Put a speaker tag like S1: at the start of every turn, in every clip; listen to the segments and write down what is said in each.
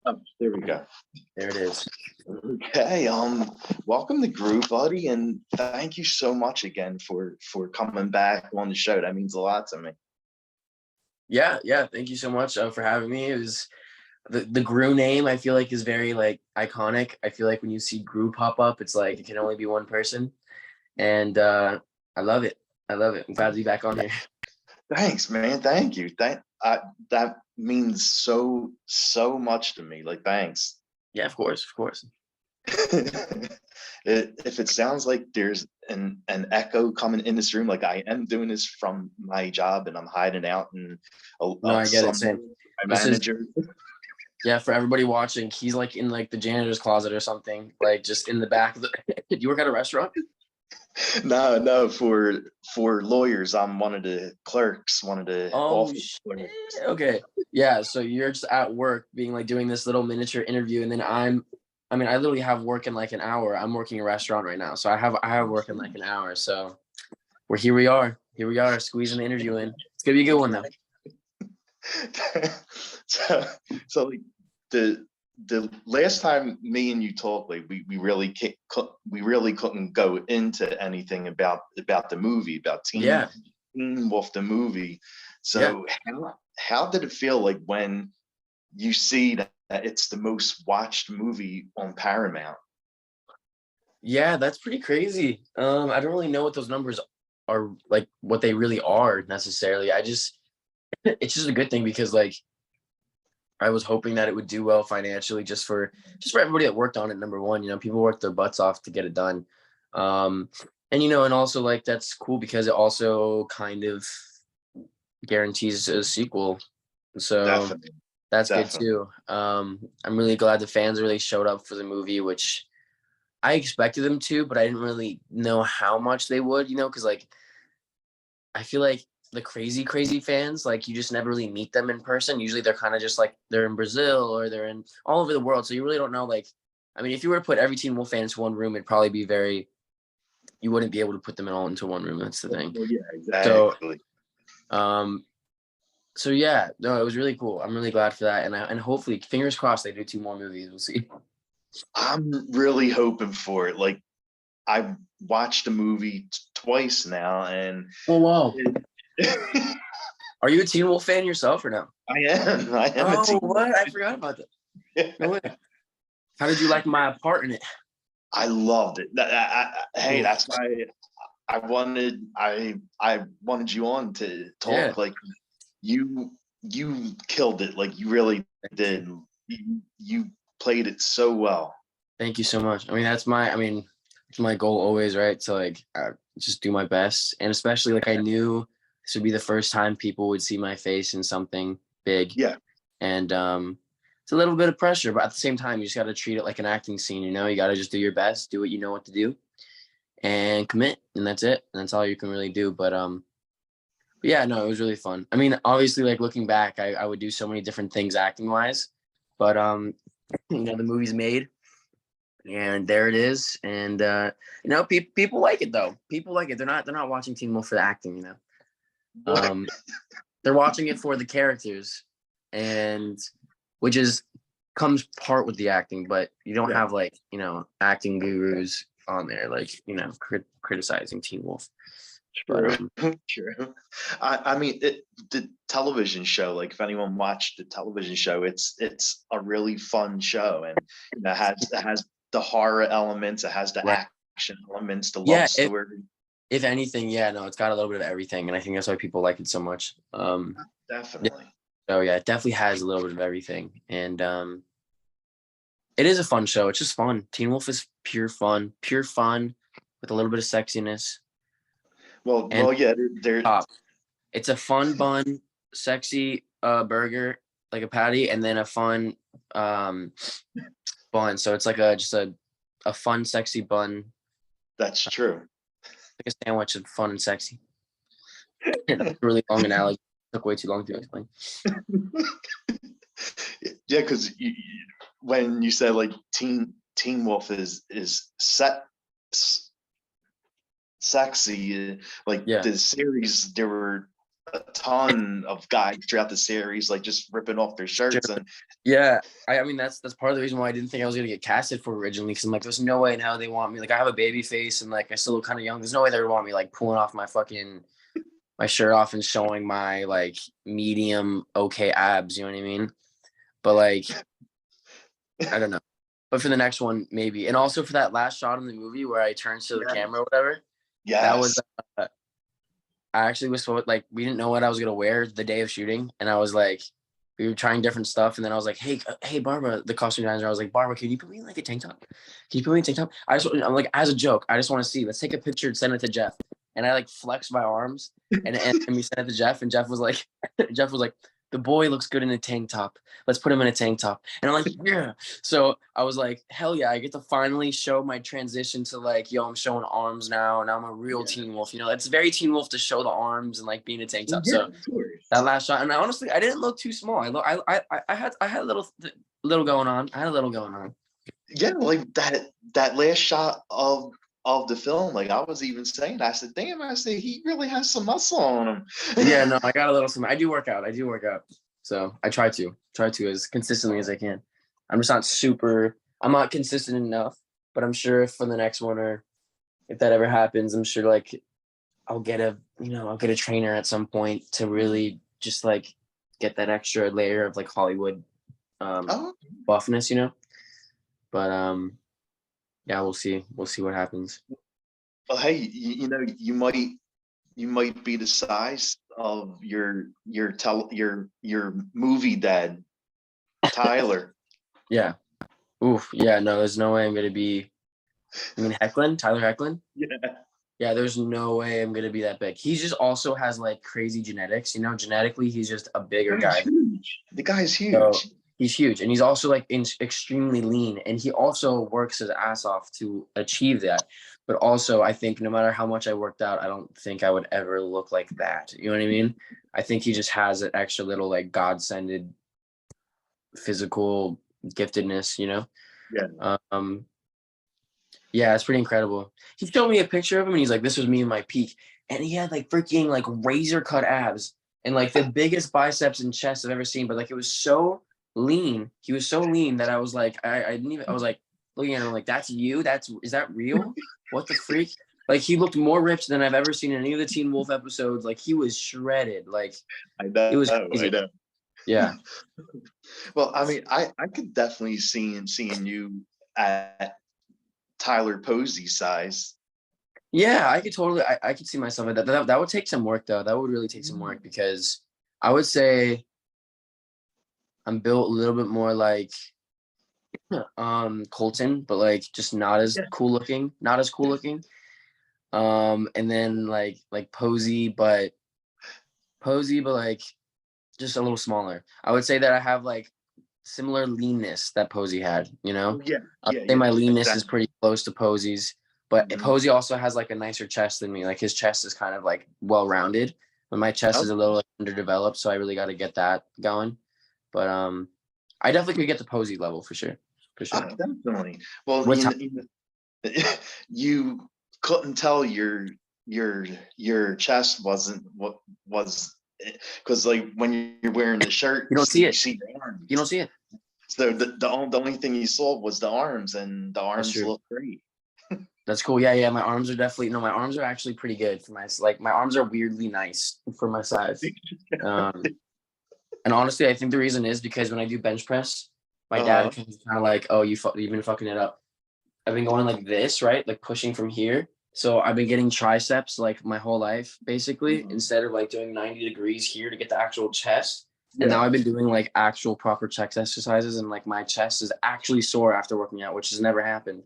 S1: Oh, there we go.
S2: There it is.
S1: Okay. Welcome to Group Buddy, and thank you so much again for coming back on the show. That means a lot to me.
S2: Yeah. Thank you so much for having me. It was the Gru name. I feel like is very like iconic. I feel like when you see Gru pop up, it's like it can only be one person, and I love it. I'm glad to be back on here.
S1: Thanks, man. Thank you. That means so much to me. Like, thanks.
S2: Yeah, of course.
S1: If it sounds like there's an echo coming in this room, like I am doing this from my job and I'm hiding out and
S2: No, I get it. Same.
S1: My manager.
S2: Yeah, for everybody watching, he's like in like the janitor's closet or something, like just in the back of the. Did you work at a restaurant?
S1: No. For lawyers, I'm one of the clerks, one of the office clerks.
S2: Okay. Yeah. So you're just at work being like doing this little miniature interview. And then I literally have work in like an hour. I'm working a restaurant right now. So I have work in like an hour. So here we are squeezing the interview in. It's going to be a good one though.
S1: So like the last time me and you talked, like we really couldn't go into anything about the movie, about Teen Wolf the movie. So how did it feel like when you see that it's the most watched movie on Paramount?
S2: Yeah, that's pretty crazy. I don't really know what those numbers are, like what they really are necessarily. It's just a good thing because like I was hoping that it would do well financially just for everybody that worked on it. Number one, people worked their butts off to get it done. And also like that's cool because it also kind of guarantees a sequel. So
S1: Definitely.
S2: That's good too. I'm really glad the fans really showed up for the movie, which I expected them to, but I didn't really know how much they would, because like I feel like the crazy fans, like you just never really meet them in person. Usually they're kind of just like they're in Brazil or they're in all over the world. So you really don't know, like, I mean, if you were to put every Teen Wolf fan into one room, it'd probably be you wouldn't be able to put them all into one room. That's the thing.
S1: Well, yeah, exactly.
S2: So yeah, no, it was really cool. I'm really glad for that. And hopefully, fingers crossed, they do 2 more movies. We'll see.
S1: I'm really hoping for it. Like, I've watched the movie twice now, and
S2: oh wow. Are you a Teen Wolf fan yourself or no?
S1: I am.
S2: Oh, what? I forgot about that. No way. How did you like my part in it?
S1: I loved it. Hey, that's why I wanted you on to talk. Yeah. Like you killed it. Like you really did. You played it so well.
S2: Thank you so much. I mean, it's my goal always, right? So like, just do my best, and especially like I knew this would be the first time people would see my face in something big.
S1: Yeah.
S2: And it's a little bit of pressure, but at the same time, you just got to treat it like an acting scene. You got to just do your best, do what you know what to do, and commit, and that's it. And that's all you can really do. But yeah, no, it was really fun. I mean, obviously, like looking back, I would do so many different things acting wise, but the movie's made. And there it is, and people like it though. People like it. They're not watching Teen Wolf for the acting, They're watching it for the characters, and which comes part with the acting, but you don't have like acting gurus on there like criticizing Teen Wolf.
S1: True. True. I mean, the television show, like if anyone watched the television show, it's a really fun show, and it has the horror elements, it has the action elements, the love story.
S2: If anything, it's got a little bit of everything, and I think that's why people like it so much.
S1: Definitely.
S2: So yeah, it definitely has a little bit of everything, and it is a fun show. It's just fun. Teen Wolf is pure fun with a little bit of sexiness.
S1: Well, yeah, they're
S2: it's a fun bun, sexy burger, like a patty, and then a fun bun. So it's like just a fun, sexy bun.
S1: That's true.
S2: Like a sandwich of fun and sexy. Really long analogy. Took way too long to explain.
S1: Yeah, because when you said like Teen Wolf is sexy, like the series, there were a ton of guys throughout the series, like just ripping off their shirts. And
S2: yeah, I mean that's part of the reason why I didn't think I was gonna get casted for originally, because I'm like, there's no way in hell they want me. Like, I have a baby face and like I still look kind of young. There's no way they would want me like pulling off my shirt off and showing my like medium okay abs. You know what I mean? But like, I don't know. But for the next one, maybe. And also for that last shot in the movie where I turned to the camera or whatever.
S1: Yes.
S2: That was. I actually was so like, we didn't know what I was gonna wear the day of shooting, and I was like, we were trying different stuff, and then I was like, hey, Barbara, the costume designer, I was like, Barbara, can you put me in like a tank top? Can you put me in a tank top? I'm like, as a joke, I just want to see. Let's take a picture and send it to Jeff. And I like flexed my arms, and we sent it to Jeff, and Jeff was like, the boy looks good in a tank top. Let's put him in a tank top. And I'm like, yeah. So I was like, hell yeah, I get to finally show my transition to like, yo, I'm showing arms now, and I'm a real Teen Wolf. You know, it's very Teen Wolf to show the arms and like being a tank top. So that last shot, and honestly, I didn't look too small. I had a little going on. I had a little going on.
S1: Yeah, like that last shot of the film, like I was even saying, I said, damn, I said he really has some muscle on him.
S2: Yeah, no, I got a little something. I do work out. So I try to as consistently as I can. I'm not consistent enough, but I'm sure if for the next one, or if that ever happens, I'm sure like I'll get a trainer at some point to really just like get that extra layer of like Hollywood buffness, you know. But yeah, we'll see what happens.
S1: Well, hey, you know, you might be the size of your movie dad, Tyler.
S2: Yeah. Oof. Yeah. No, there's no way I'm gonna be. I mean, Tyler Hecklin.
S1: Yeah.
S2: Yeah, there's no way I'm gonna be that big. He just also has like crazy genetics. You know, genetically, he's just a bigger guy.
S1: Huge. The guy's huge.
S2: So, he's huge, and he's also like extremely lean, and he also works his ass off to achieve that. But also, I think no matter how much I worked out, I don't think I would ever look like that. You know what I mean? I think he just has an extra little like God-sended physical giftedness, you know?
S1: Yeah.
S2: Yeah, it's pretty incredible. He showed me a picture of him, and he's like, this was me in my peak. And he had like freaking like razor cut abs and like the biggest biceps and chest I've ever seen. But like, it was so lean. He was so lean that I was like, I was like looking at him like, that's you? Is that real? What the freak? Like, he looked more ripped than I've ever seen in any of the Teen Wolf episodes. Like, he was shredded. Like,
S1: I know.
S2: It was crazy.
S1: I know.
S2: Yeah.
S1: Well, I mean, I could definitely seeing you at Tyler Posey size.
S2: Yeah, I could see myself at that. That would take some work though. That would really take some work, because I would say I'm built a little bit more like Colton, but like just not as cool looking. And then like Posey, but like just a little smaller. I would say that I have like similar leanness that Posey had, you know? I'd say my leanness is pretty close to Posey's, but Posey also has like a nicer chest than me. Like, his chest is kind of like well-rounded, but my chest is a little underdeveloped, so I really got to get that going. But I definitely could get the Posey level for sure.
S1: Definitely. Well, you couldn't tell your chest wasn't what was, because like when you're wearing the shirt,
S2: you don't see it.
S1: You see the arms.
S2: You don't see it.
S1: So the only thing you saw was the arms, and the arms look great.
S2: That's cool. Yeah. My arms are actually pretty good for my, like, my arms are weirdly nice for my size. And honestly, I think the reason is because when I do bench press, my dad kind of like, oh, you've been fucking it up. I've been going like this, right? Like pushing from here. So I've been getting triceps like my whole life, basically, instead of like doing 90 degrees here to get the actual chest. And now I've been doing like actual proper chest exercises, and like my chest is actually sore after working out, which has never happened.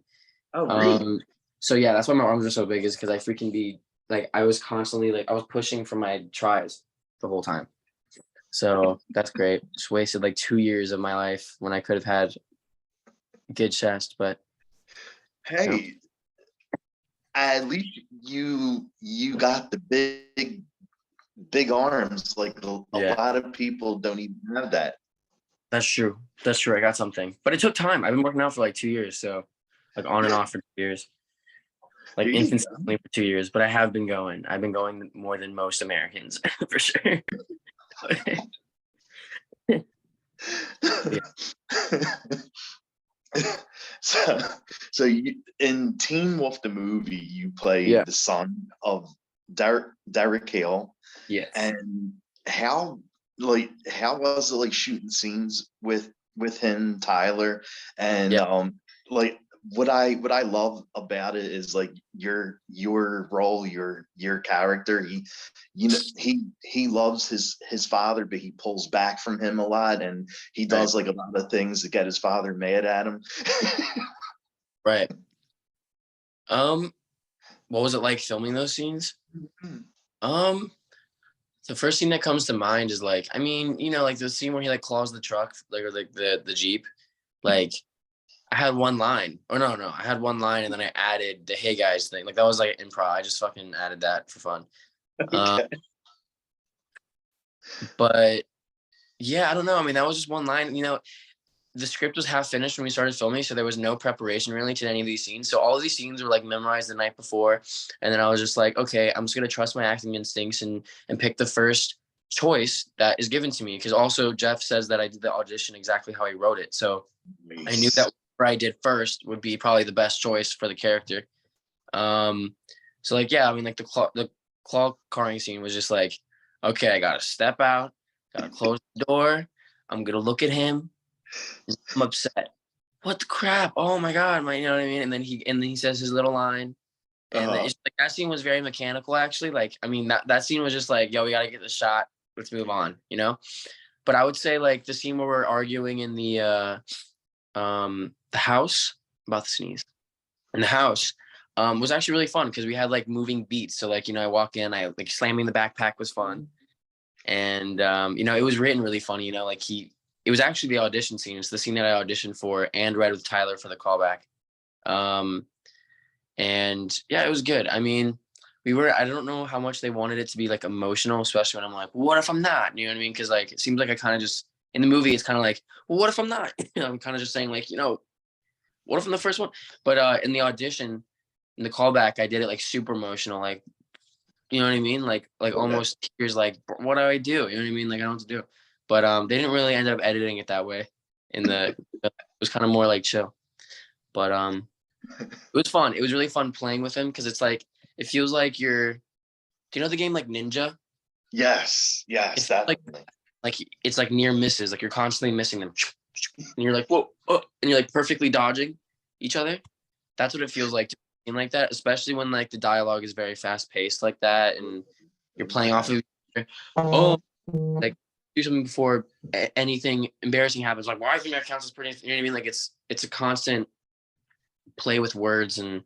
S2: Oh, really? So yeah, that's why my arms are so big, is because I freaking be like, I was constantly like, I was pushing for my tries the whole time. So that's great. Just wasted like 2 years of my life when I could have had a good chest, but
S1: hey, at least you got the big arms. Like a lot of people don't even have that.
S2: That's true. I got something, but it took time. I've been working out for like 2 years, so like on and off for 2 years. like inconsistently for 2 years, but I have been going. I've been going more than most Americans for sure.
S1: So you, in Teen Wolf the movie, you played
S2: Yeah.
S1: the son of Derek Hale.
S2: Yes.
S1: And how was it like shooting scenes with him, Tyler? And like what I love about it is like your role, your character. He loves his father, but he pulls back from him a lot, and he does like a lot of things to get his father mad at him.
S2: Right. What was it like filming those scenes? The first thing that comes to mind is like, I mean, you know, like the scene where he like claws the truck, like, or like the Jeep. Like I had one line. Oh no, I had one line and then I added the "Hey guys" thing. Like that was like improv. I just fucking added that for fun.
S1: Okay.
S2: But yeah, I don't know. I mean, that was just one line. You know, the script was half finished when we started filming, so there was no preparation really to any of these scenes. So all of these scenes were like memorized the night before, and then I was just like, okay, I'm just gonna trust my acting instincts and pick the first choice that is given to me. Because also Jeff says that I did the audition exactly how he wrote it, so I knew that what I did first would be probably the best choice for the character. So like yeah, I mean like the claw carring scene was just like, okay, I gotta step out, gotta close the door, I'm gonna look at him. I'm upset. What the crap? Oh my god, you know what I mean? And then he says his little line, and then it's like that scene was very mechanical. Actually, like I mean that scene was just like, yo, we gotta get the shot. Let's move on, you know. But I would say like the scene where we're arguing in the house about the sneeze in the house was actually really fun because we had like moving beats. So like you know I walk in, I like slamming the backpack was fun, and you know it was written really funny. You know like it was actually the audition scene. It's the scene that I auditioned for and read with Tyler for the callback. And yeah, it was good. I mean, I don't know how much they wanted it to be like emotional, especially when I'm like, well, what if I'm not? You know what I mean? Cause like, it seems like I kind of just, in the movie, it's kind of like, well, what if I'm not? You know, I'm kind of just saying like, you know, what if I'm the first one? But in the audition, in the callback, I did it like super emotional. Like, you know what I mean? Like almost tears, like, what do I do? You know what I mean? Like, I don't know what to do. But they didn't really end up editing it that way. It was kind of more like chill. But it was fun. It was really fun playing with him because it's like it feels like do you know the game like Ninja?
S1: Yes, definitely.
S2: Like it's like near misses, like you're constantly missing them. And you're like, whoa, oh, and you're like perfectly dodging each other. That's what it feels like to be like that, especially when like the dialogue is very fast paced like that and you're playing off of like do something before anything embarrassing happens. Like, well, I think that counts as pretty. You know what I mean? Like, it's a constant play with words and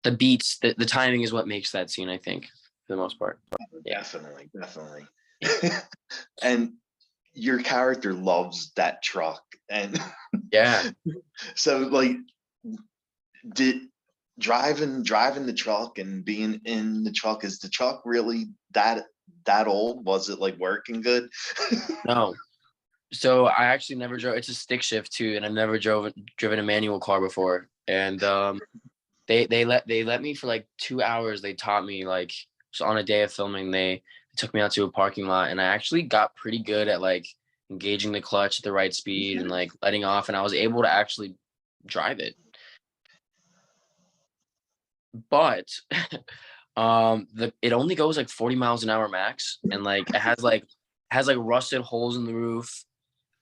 S2: the beats. The timing is what makes that scene, I think, for the most part.
S1: Yeah. Definitely. And your character loves that truck, and
S2: yeah.
S1: So, like, did driving the truck and being in the truck, is the truck really that old? Was it like working good?
S2: No. So I actually never drove. It's a stick shift too, and I've never driven a manual car before. And they let me for like 2 hours. They taught me like so on a day of filming. They took me out to a parking lot, and I actually got pretty good at like engaging the clutch at the right speed and like letting off, and I was able to actually drive it. But it only goes like 40 miles an hour max, and like it has like rusted holes in the roof.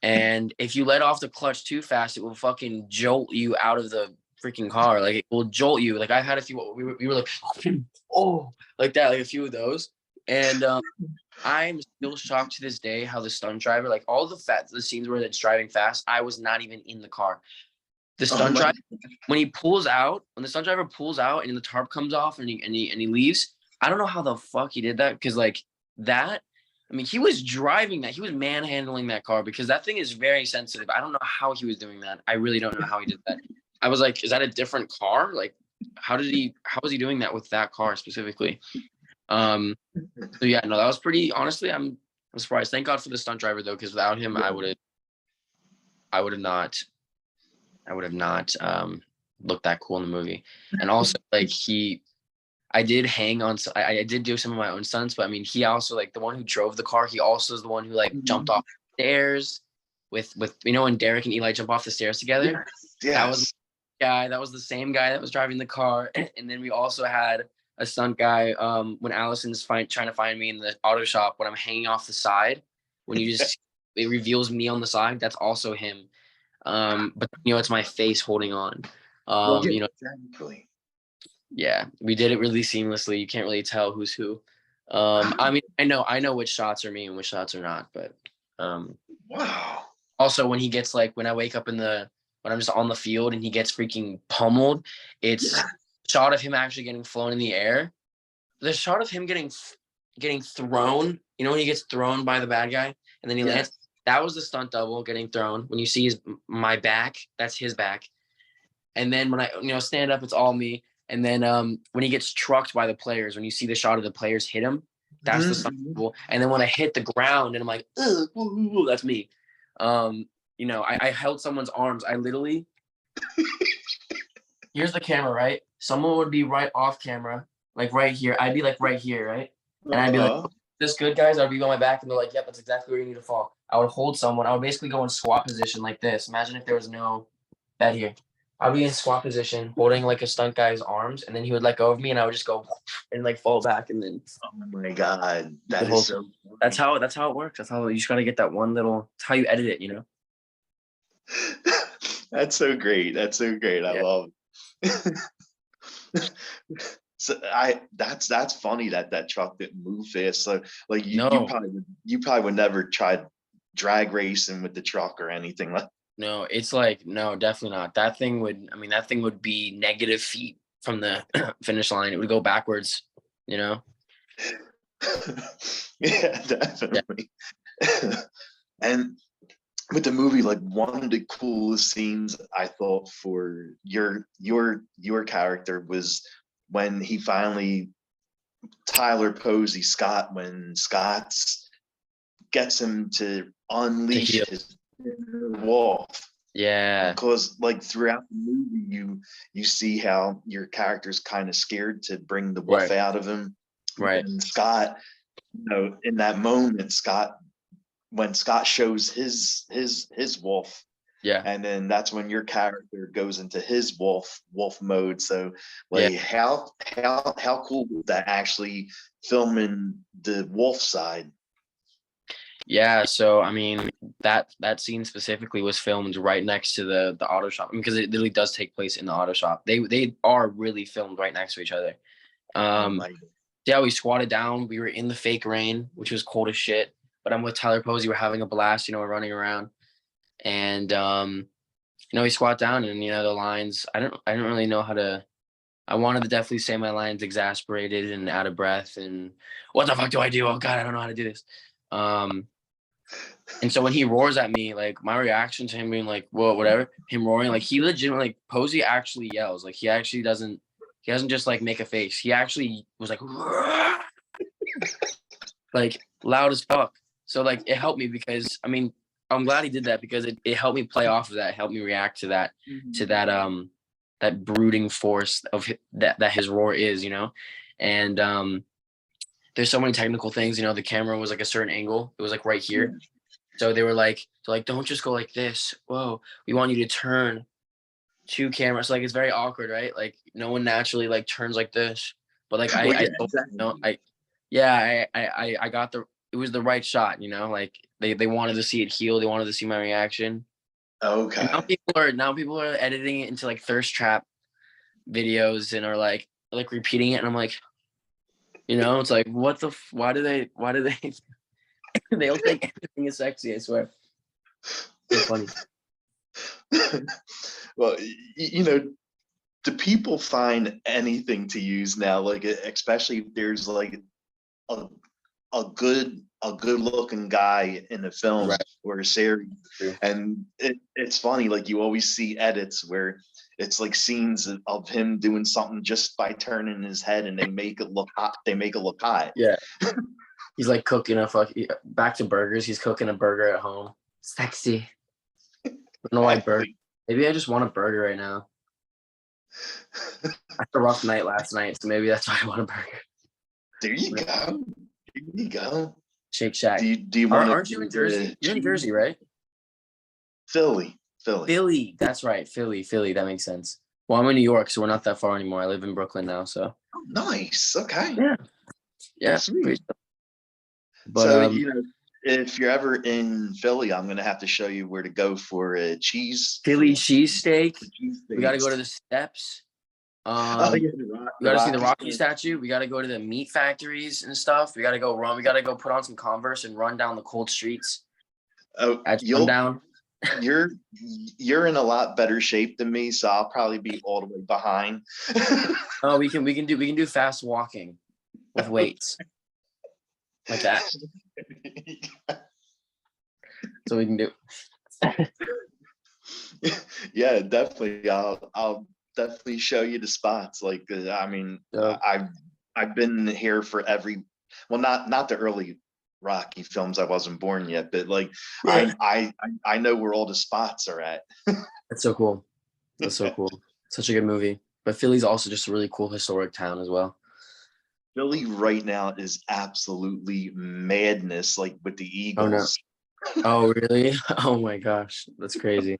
S2: And if you let off the clutch too fast, it will fucking jolt you out of the freaking car. Like it will jolt you. Like I had a few. We were like, oh, like that, like a few of those. And I'm still shocked to this day how the stunt driver, like all the scenes where it's driving fast, I was not even in the car. The stunt driver, when the stunt driver pulls out and the tarp comes off and he leaves. I don't know how the fuck he did that because like that. I mean, he was driving that. He was manhandling that car because that thing is very sensitive. I don't know how he was doing that. I really don't know how he did that. I was like, is that a different car? Like, how was he doing that with that car specifically? So yeah, no, that was pretty, honestly, I'm surprised. Thank God for the stunt driver though, because without him, I would have not look that cool in the movie. And also like I did hang on. I did do some of my own stunts, but I mean, he also like the one who drove the car. He also is the one who like jumped off the stairs with when Derek and Eli jump off the stairs together.
S1: Yes.
S2: That was guy. That was the same guy that was driving the car. And then we also had a stunt guy when Allison's trying to find me in the auto shop when I'm hanging off the side. When you just it reveals me on the side. That's also him. But it's my face holding on.
S1: Exactly.
S2: Yeah, we did it really seamlessly. You can't really tell who's who. I mean, I know which shots are me and which shots are not, but
S1: wow.
S2: Also when he gets like when I wake up when I'm just on the field and he gets freaking pummeled, it's a shot of him actually getting flown in the air. The shot of him getting thrown, when he gets thrown by the bad guy and then he lands, that was the stunt double getting thrown. When you see my back, that's his back. And then when I stand up, it's all me. And then when he gets trucked by the players, when you see the shot of the players hit him, that's the stunt double. And then when I hit the ground and I'm like, that's me. I held someone's arms. I literally, here's the camera, right? Someone would be right off camera, like right here. I'd be like right here, right? And I'd be like, this good, guys? I'd be on my back and they're like, yep, that's exactly where you need to fall. I would hold someone. I would basically go in squat position like this. Imagine if there was no bed here. I'd be in squat position, holding like a stunt guy's arms, and then he would let go of me, and I would just go and like fall back, and then.
S1: Oh my God, that is so.
S2: That's how it works. That's how you just gotta get that one little. That's how you edit it,
S1: That's so great. That's so great. I love it. So that's funny that truck didn't move fast. So like you probably would never try drag racing with the truck or anything like.
S2: No, it's like, no, definitely not. That thing would be negative feet from the finish line. It would go backwards,
S1: Yeah, definitely. Yeah. And with the movie, like one of the coolest scenes I thought for your character was when he finally Tyler Posey Scott when Scott's gets him to unleash his wolf.
S2: Yeah,
S1: because like throughout the movie you see how your character's kind of scared to bring the wolf out of him,
S2: right?
S1: And Scott, in that moment, when Scott shows his wolf, and then that's when your character goes into his wolf mode. So like how cool was that actually filming the wolf side?
S2: Yeah, so I mean that scene specifically was filmed right next to the auto shop because it really does take place in the auto shop. They are really filmed right next to each other. Yeah, we squatted down. We were in the fake rain, which was cold as shit. But I'm with Tyler Posey. We're having a blast. We're running around, and we squat down, and the lines. I don't really know how to. I wanted to definitely say my lines exasperated and out of breath, and what the fuck do I do? Oh God, I don't know how to do this. And so when he roars at me, like my reaction to him being like, whoa, whatever, him roaring, like he legitimately, like Posey actually yells. Like he doesn't just like make a face. He actually was like, like loud as fuck. So like it helped me because I mean, I'm glad he did that because it helped me play off of that, helped me react to that, that brooding force of that his roar is, and there's so many technical things, the camera was like a certain angle. It was like right here. So they were like, don't just go like this. Whoa, we want you to turn to camera. So like, it's very awkward, right? Like no one naturally like turns like this, but like I got it was the right shot, like they wanted to see it heal. They wanted to see my reaction.
S1: Okay.
S2: And now people are editing it into like thirst trap videos and are like repeating it. And I'm like, it's like, why do they they'll think everything is sexy, I swear. It's funny.
S1: Well, do people find anything to use now? Like, especially if there's like a good looking guy in a film or a series.
S2: True.
S1: And it's funny, like you always see edits where it's like scenes of him doing something just by turning his head and they make it look hot.
S2: Yeah. He's like cooking back to burgers. He's cooking a burger at home. Sexy. I don't know why burger. Maybe I just want a burger right now. I had a rough night last night, so maybe that's why I want a burger.
S1: There you go. There you go.
S2: Shake Shack.
S1: Do you want
S2: Aren't you in Jersey? You're in Jersey, right?
S1: Philly.
S2: Philly. That's right. Philly. That makes sense. Well, I'm in New York, so we're not that far anymore. I live in Brooklyn now, so.
S1: Oh, nice. Okay.
S2: Yeah.
S1: Sweet.
S2: But
S1: so if you're ever in Philly, I'm gonna have to show you where to go for a
S2: Philly cheesesteak.
S1: cheesesteak.
S2: We got to go to the steps.
S1: We
S2: got to see the Rocky statue. We got to go to the meat factories and stuff. We got to go run. We got to go put on some Converse and run down the cold streets.
S1: Oh,
S2: at sundown.
S1: You're in a lot better shape than me, so I'll probably be all the way behind.
S2: Oh, we can do fast walking with weights like that. So we can do.
S1: Yeah, definitely. I'll definitely show you the spots. Like, I mean, I've been here for not the early Rocky films. I wasn't born yet, but like, yeah. I know where all the spots are at.
S2: That's so cool. That's so cool. Such a good movie. But Philly's also just a really cool historic town as well.
S1: Philly right now is absolutely madness, like with the Eagles.
S2: Oh, no. Oh, really? Oh my gosh, that's crazy.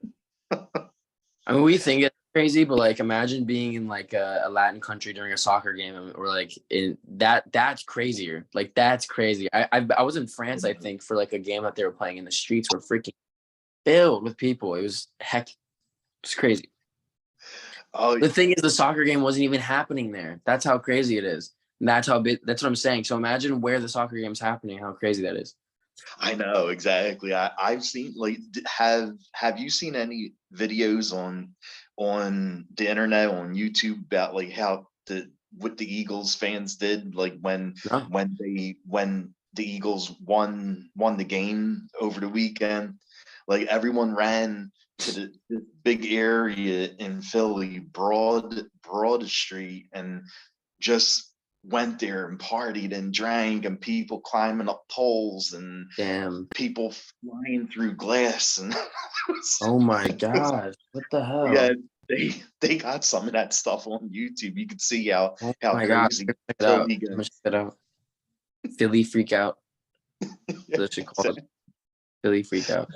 S2: I mean, we think it's crazy, but like, imagine being in like a Latin country during a soccer game, or like in that's crazier. Like, that's crazy. I was in France, I think, for like a game that they were playing, and the streets were freaking filled with people. It was it's crazy. Oh, the thing is, the soccer game wasn't even happening there. That's how crazy it is. And that's how big. That's what I'm saying. So imagine where the soccer game's happening. How crazy that is.
S1: I know exactly. I've seen, like, have you seen any videos on the internet, on YouTube, about like how what the Eagles fans did, like when the Eagles won the game over the weekend? Like, everyone ran to the big area in Philly, Broad Street, and just went there and partied and drank, and people climbing up poles and people flying through glass, and
S2: oh my gosh, what the hell?
S1: Yeah, they got some of that stuff on YouTube. You can see how crazy
S2: Philly goes. Check it out. Philly Freak Out. That's what called it. Philly Freak Out.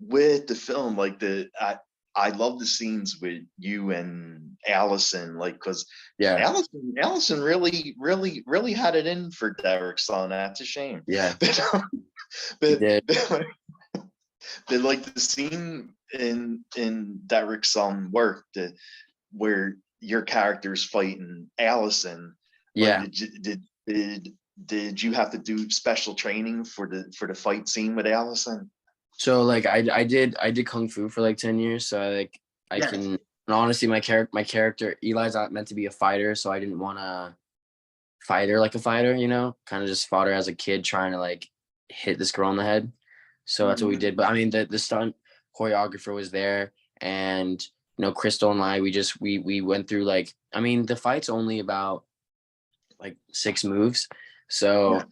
S1: With the film, like, I love the scenes with you and Allison, like, because Allison really had it in for Derek's son. That's a shame.
S2: Yeah.
S1: but like the scene in Derek's son work, where your character's fighting Allison.
S2: Yeah.
S1: Like, did you have to do special training for the fight scene with Allison?
S2: So like I did Kung Fu for like 10 years. So I can, and honestly, my character Eli's not meant to be a fighter, so I didn't want to fight her like a fighter, kind of just fought her as a kid trying to like hit this girl in the head. So that's what we did. But I mean, the stunt choreographer was there, and Crystal and I, we went through, like, I mean, the fight's only about like 6 moves. So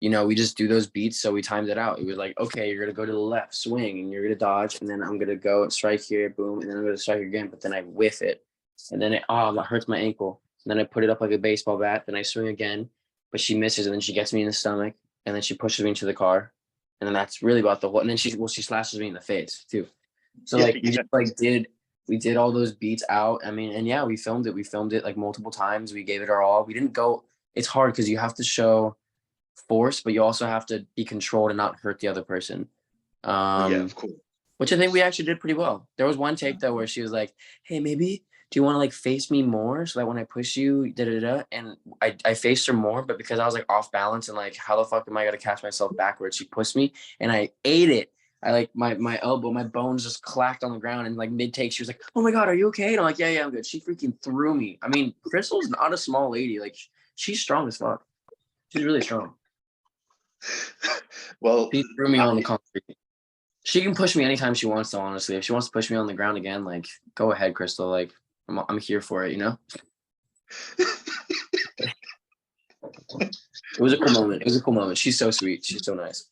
S2: we just do those beats. So we timed it out. It was like, okay, you're going to go to the left, swing, and you're going to dodge. And then I'm going to go and strike here, boom. And then I'm going to strike again. But then I whiff it. And then that hurts my ankle. And then I put it up like a baseball bat. Then I swing again. But she misses. And then she gets me in the stomach. And then she pushes me into the car. And then that's really about the whole. And then she slashes me in the face too. So like we just like we did all those beats out. I mean, and we filmed it. We filmed it like multiple times. We gave it our all. We didn't go. It's hard because you have to show force, but you also have to be controlled and not hurt the other person.
S1: Of course.
S2: Which I think we actually did pretty well. There was one take though where she was like, "Hey, maybe do you want to like face me more so that when I push you, da da da?" And I faced her more, but because I was like off balance and like, how the fuck am I gonna catch myself backwards? She pushed me and I ate it. I like my elbow, my bones just clacked on the ground, and like mid take, she was like, "Oh my God, are you okay?" And I'm like, yeah, I'm good. She freaking threw me. I mean, Crystal's not a small lady. Like, she's strong as fuck. She's really strong.
S1: Well,
S2: she threw me on the concrete. She can push me anytime she wants to, honestly. If she wants to push me on the ground again, like, go ahead, Crystal. Like, I'm here for it, It was a cool moment. She's so sweet. She's so nice.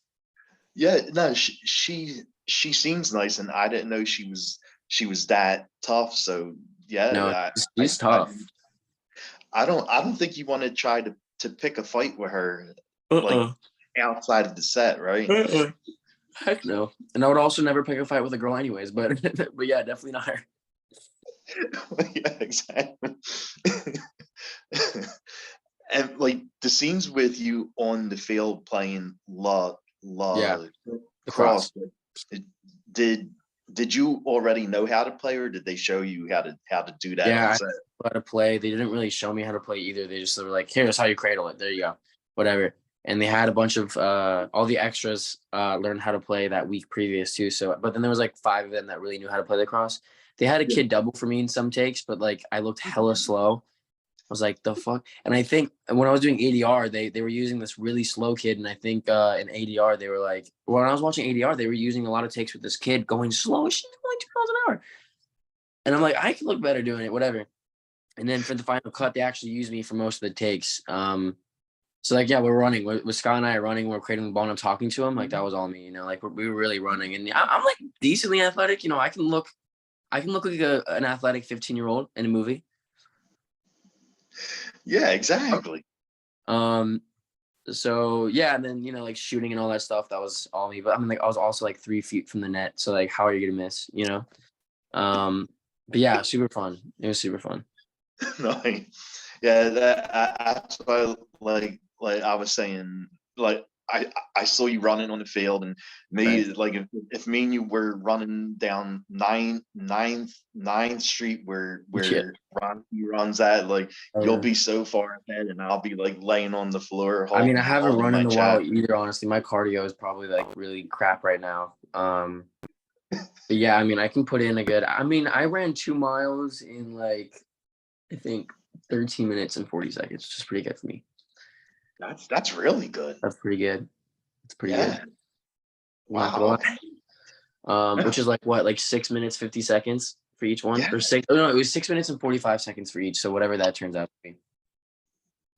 S1: Yeah, no, she seems nice, and I didn't know she was that tough. So
S2: No,
S1: yeah,
S2: she's tough.
S1: I don't think you want to try to pick a fight with her like
S2: Uh-uh.
S1: outside of the set, right?
S2: Uh-uh. Heck no. And I would also never pick a fight with a girl anyways, but but yeah, definitely not her.
S1: Yeah, exactly. And like the scenes with you on the field playing
S2: Yeah,
S1: cross,
S2: lacrosse.
S1: did did you already know how to play, or did they show you how to do that
S2: Yeah,
S1: on
S2: I
S1: set?
S2: know how to play. They didn't really show me how to play either. They just were like, here's how you cradle it. There you go. Whatever. And they had a bunch of all the extras learned how to play that week previous too. So but then there was like 5 of them that really knew how to play lacrosse. They had a
S1: Yeah.
S2: kid double for me in some takes, but like I looked hella slow. I was like, the fuck? And I think when I was doing ADR, they were using this really slow kid. And I think in ADR, they were like, when I was watching ADR, they were using a lot of takes with this kid going slow as shit, like 2 miles an hour. And I'm like, I could look better doing it, whatever. And then for the final cut, they actually used me for most of the takes. So like, yeah, we're running. With Scott and I are running. We're creating the ball and I'm talking to him. Like that was all me, you know, like we were really running. And I'm like decently athletic. You know, I can look like an athletic 15-year-old in a movie.
S1: Yeah, exactly.
S2: So yeah, and then, you know, like shooting and all that stuff, that was all me. But I mean, like I was also like 3 feet from the net. So like, how are you gonna miss, you know? But yeah, super fun. It was super fun.
S1: Like, yeah, that's why, like I was saying, like I saw you running on the field, and me,
S2: Right.
S1: like if me and you were running down Ninth Street
S2: Yeah.
S1: where Ron runs at, like you'll
S2: Uh,
S1: be so far ahead, and I'll be like laying on the floor
S2: I mean, I haven't
S1: holding
S2: run
S1: my
S2: in a while
S1: chest.
S2: either, honestly. My cardio is probably like really crap right now. But yeah, I mean, I can put in a good, I mean, I ran 2 miles in like, I think 13 minutes and 40 seconds, which is pretty good for me.
S1: That's really good.
S2: That's pretty good. It's pretty good.
S1: Yeah.
S2: I'm not gonna
S1: Wow.
S2: lie. Which is like what, like 6 minutes, 50 seconds for each one,
S1: Yeah.
S2: or six, oh no, it was 6 minutes and 45 seconds for each. So whatever that turns out to be.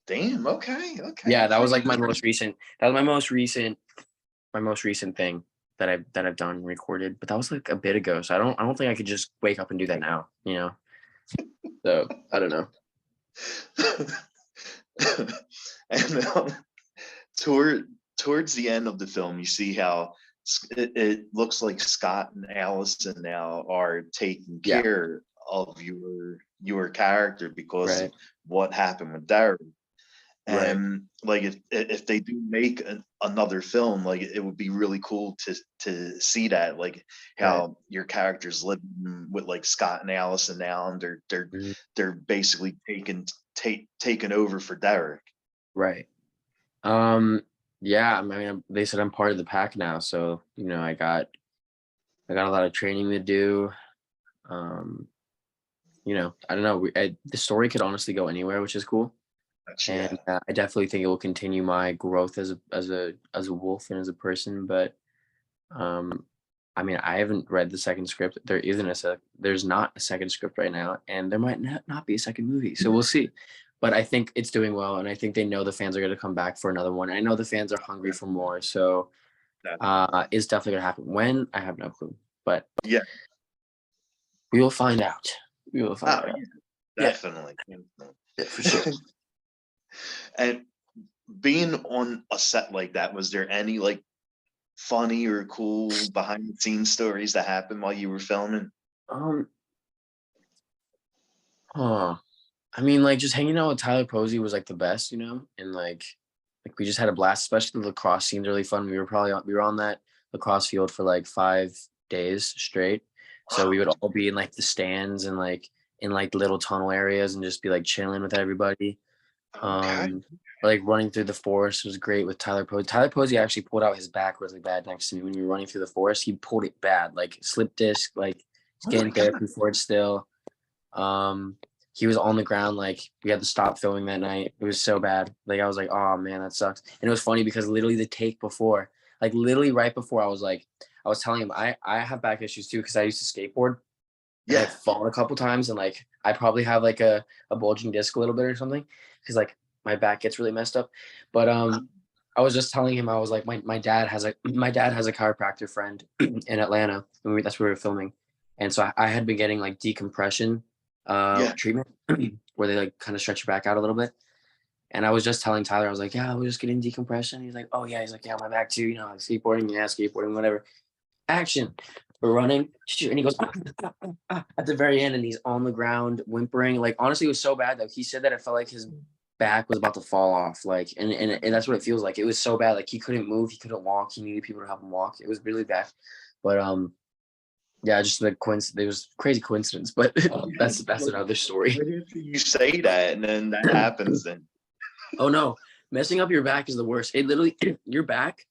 S1: Damn. Okay.
S2: Yeah, that was
S1: Okay.
S2: like that was my most recent thing that I've done recorded, but that was like a bit ago. So I don't think I could just wake up and do that now, you know? So I don't know.
S1: And toward towards the end of the film, you see how it looks like Scott and Allison now are taking
S2: Yeah,
S1: care of your character because of
S2: right,
S1: what happened with Darren.
S2: right,
S1: And like if they do make another film, like it would be really cool to see that, like
S2: right.
S1: how your characters living with like Scott and Allison now, and
S2: Mhm.
S1: they're basically taking over for Derek.
S2: Right. Yeah, I mean, they said I'm part of the pack now, so you know, I got a lot of training to do. Um, you know, I don't know. The story could honestly go anywhere, which is cool.
S1: That's,
S2: And
S1: yeah.
S2: I definitely think it will continue my growth as a wolf and as a person. But um, I mean, I haven't read the second script. There's not a second script right now, and there might not be a second movie. So we'll see. But I think it's doing well, and I think they know the fans are going to come back for another one. I know the fans are hungry for more, so
S1: Definitely.
S2: it's definitely going to happen. When, I have no clue, but
S1: Yeah.
S2: we will find out. We will find
S1: Oh
S2: out.
S1: yeah.
S2: Yeah,
S1: Definitely.
S2: yeah, for sure.
S1: And being on a set like that, was there any like funny or cool behind the scenes stories that happened while you were filming?
S2: Um, huh. I mean, like just hanging out with Tyler Posey was like the best, you know, and like we just had a blast. Especially the lacrosse scene's really fun. We were on that lacrosse field for like 5 days straight, so we would all be in like the stands and like in like little tunnel areas and just be like chilling with everybody.
S1: Okay.
S2: Like running through the forest was great with Tyler Posey. Tyler Posey actually pulled out his back really bad next to me when we were running through the forest. He pulled it bad, like slip disc, like he's
S1: Oh my
S2: getting
S1: god.
S2: therapy for it still. Um, he was on the ground, like we had to stop filming that night. It was so bad. Like I was like, oh man, that sucks. And it was funny because literally the take before, like literally right before, I was telling him I have back issues too because I used to skateboard and I've
S1: Yeah.
S2: fallen a couple times and like I probably have like a bulging disc a little bit or something because like my back gets really messed up. But I was just telling him, I was like, my dad has a chiropractor friend in Atlanta. And that's where we were filming. And so I had been getting like decompression treatment where they like kind of stretch your back out a little bit. And I was just telling Tyler, I was like, yeah, we're just getting decompression. He's like, oh yeah. He's like, yeah, my back too, you know, like skateboarding, whatever. Action. We're running. And he goes at the very end, and he's on the ground whimpering. Like, honestly, it was so bad that he said that it felt like his back was about to fall off. Like, and that's what it feels like. It was so bad. Like, he couldn't move. He couldn't walk. He needed people to help him walk. It was really bad. But, yeah, just the coincidence. It was crazy coincidence, but that's another story.
S1: You say that, and then that happens. Then,
S2: oh no, messing up your back is the worst. It literally, your back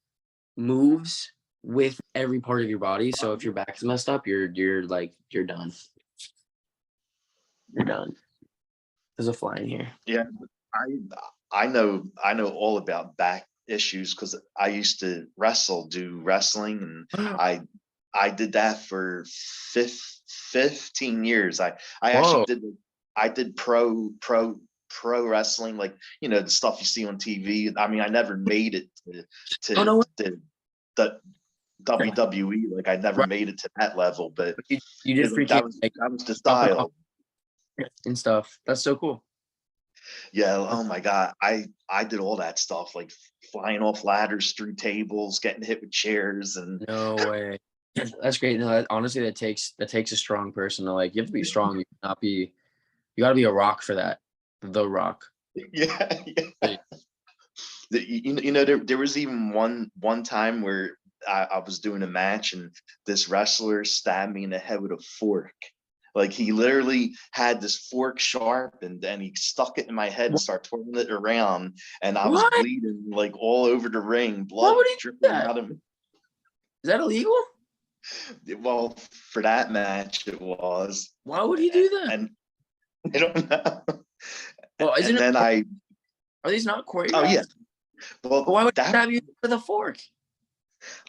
S2: moves with every part of your body. So if your back's messed up, you're done. You're done. There's a fly in here.
S1: Yeah, I know all about back issues because I used to do wrestling, and I did that for 15 years. I actually did pro wrestling, like, you know, the stuff you see on TV. I mean, I never made it to the WWE. Like, I never made it to that level, but
S2: you did freaking
S1: that was the style
S2: and stuff. That's so cool.
S1: Yeah. Oh my God. I did all that stuff, like flying off ladders through tables, getting hit with chairs, and
S2: no way. That's great. No, honestly, that takes a strong person to, like, you have to be strong. You gotta be a rock for that. The Rock.
S1: Yeah. You know, there was even one time where I was doing a match, and this wrestler stabbed me in the head with a fork. Like, he literally had this fork sharp, and then he stuck it in my head and started twirling it around, and I was bleeding like all over the ring, blood dripping out of me.
S2: Is that illegal?
S1: Well, for that match, it was.
S2: Why would he do that?
S1: And I don't know.
S2: Well, are these not choreographed?
S1: Oh yeah. Well,
S2: why would he stab you with a fork?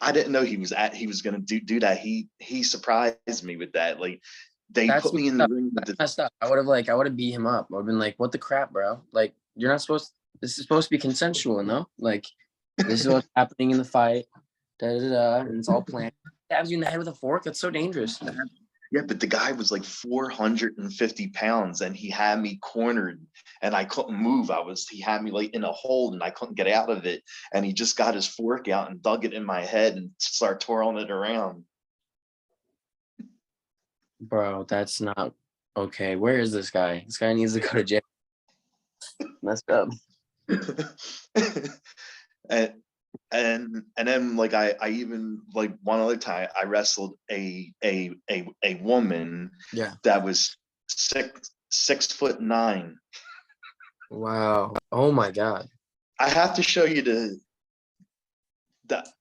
S1: I didn't know he was going to do that. He surprised me with that. Like, they put me in the ring.
S2: Messed up. I would have beat him up. I would have been like, "What the crap, bro? Like, you're not supposed. This is supposed to be consensual, no? Like, this is what's happening in the fight. And it's all planned. Stabs you in the head with a fork. That's so dangerous."
S1: Yeah, but the guy was like 450 pounds, and he had me cornered, and I couldn't move. He had me like in a hold, and I couldn't get out of it. And he just got his fork out and dug it in my head and started twirling it around.
S2: Bro, that's not okay. Where is this guy? This guy needs to go to jail. Messed up.
S1: And then, like, I even, like, one other time I wrestled a woman that was 6'9".
S2: Wow. Oh my God.
S1: I have to show you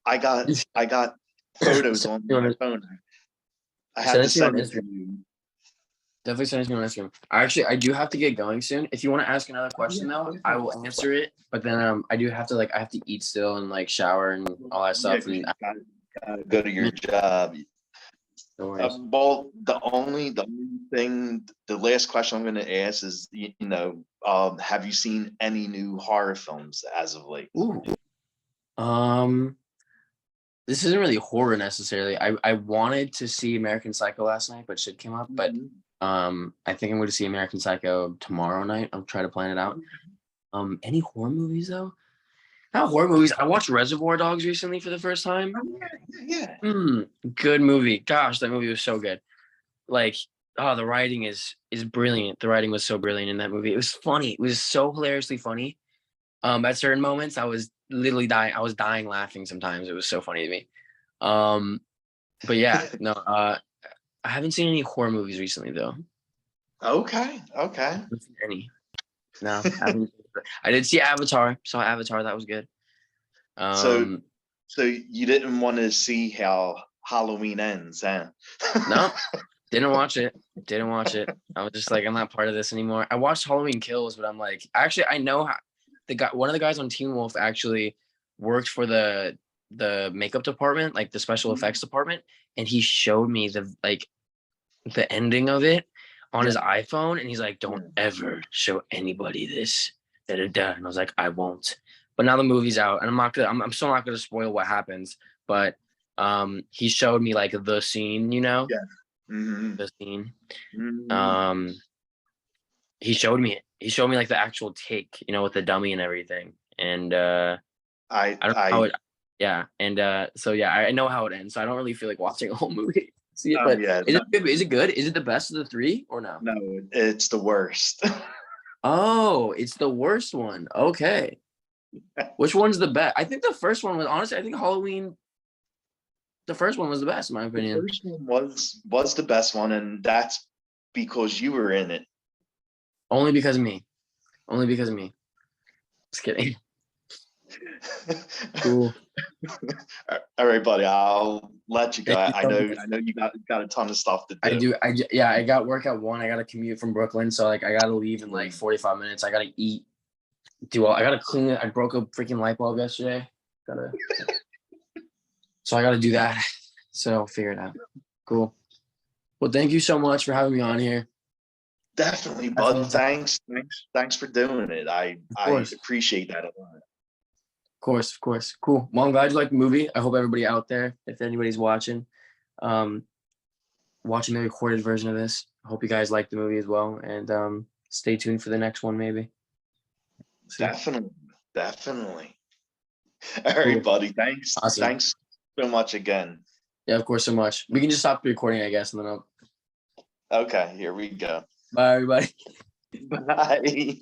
S1: I got photos on my phone. I have to send it to you.
S2: Definitely send it to me on Instagram. I do have to get going soon. If you want to ask another question, though, I will answer it. But then I do have to, like, I have to eat still and, like, shower and all that stuff.
S1: Yeah, and gotta go to your job. Well, the only thing, the last question I'm going to ask is, you know, have you seen any new horror films as of late?
S2: Ooh. This isn't really horror necessarily. I wanted to see American Psycho last night, but shit came up. But I think I'm going to see American Psycho tomorrow night. I'll try to plan it out. Any horror movies though? Not horror movies. I watched Reservoir Dogs recently for the first time.
S1: Yeah.
S2: Good movie. Gosh, that movie was so good. Like, the writing is brilliant. The writing was so brilliant in that movie. It was funny. It was so hilariously funny. At certain moments, I was literally dying. I was dying laughing sometimes. It was so funny to me. But yeah, no, I haven't seen any horror movies recently though.
S1: Okay.
S2: I haven't seen any. No, I did see Avatar. Saw Avatar. That was good.
S1: So you didn't want to see how Halloween ends, huh?
S2: No, didn't watch it. I was just like, I'm not part of this anymore. I watched Halloween Kills, but I'm like, actually, I know how one of the guys on Teen Wolf actually worked for the makeup department, like the special effects department, and he showed me the ending of it on his iPhone, and he's like, "Don't ever show anybody this." And I was like, "I won't." But now the movie's out, and I'm still not gonna spoil what happens. But he showed me like the scene, you know,
S1: Yeah. Mm-hmm.
S2: the scene.
S1: Mm-hmm.
S2: He showed me it. He showed me like the actual take, you know, with the dummy and everything. And I don't know how it. Yeah, and so yeah, I know how it ends. So I don't really feel like watching a whole movie. See it, but
S1: yeah,
S2: is it good? Is it good? Is it the best of the three or no?
S1: no, it's the worst.
S2: Oh, it's the worst one. Okay. Which one's the best? I think the first one was honestly. I think Halloween. The first one was the best, in my
S1: The
S2: opinion.
S1: first one was the best one, and that's because you were in it.
S2: Only because of me. Only because of me. Just kidding. Cool.
S1: All right, buddy. I'll let you go.
S2: Thank you
S1: I
S2: so
S1: know.
S2: much.
S1: I know you got a ton of stuff to do.
S2: I do. Yeah. I got work at 1. I got to commute from Brooklyn, so like I got to leave in like 45 minutes. I got to eat. I got to clean it. I broke a freaking light bulb yesterday. So I got to do that. So I'll figure it out. Cool. Well, thank you so much for having me on here.
S1: Definitely, bud. Thanks for doing it. I appreciate that a lot.
S2: Of course. Cool. Well, I'm glad you liked the movie. I hope everybody out there, if anybody's watching the recorded version of this, I hope you guys like the movie as well. And stay tuned for the next one, maybe.
S1: Definitely. All right, buddy. Thanks.
S2: Awesome.
S1: Thanks so much again.
S2: Yeah, of course, so much. We can just stop the recording, I guess, and then
S1: Okay, here we go.
S2: Bye, everybody.
S1: Bye.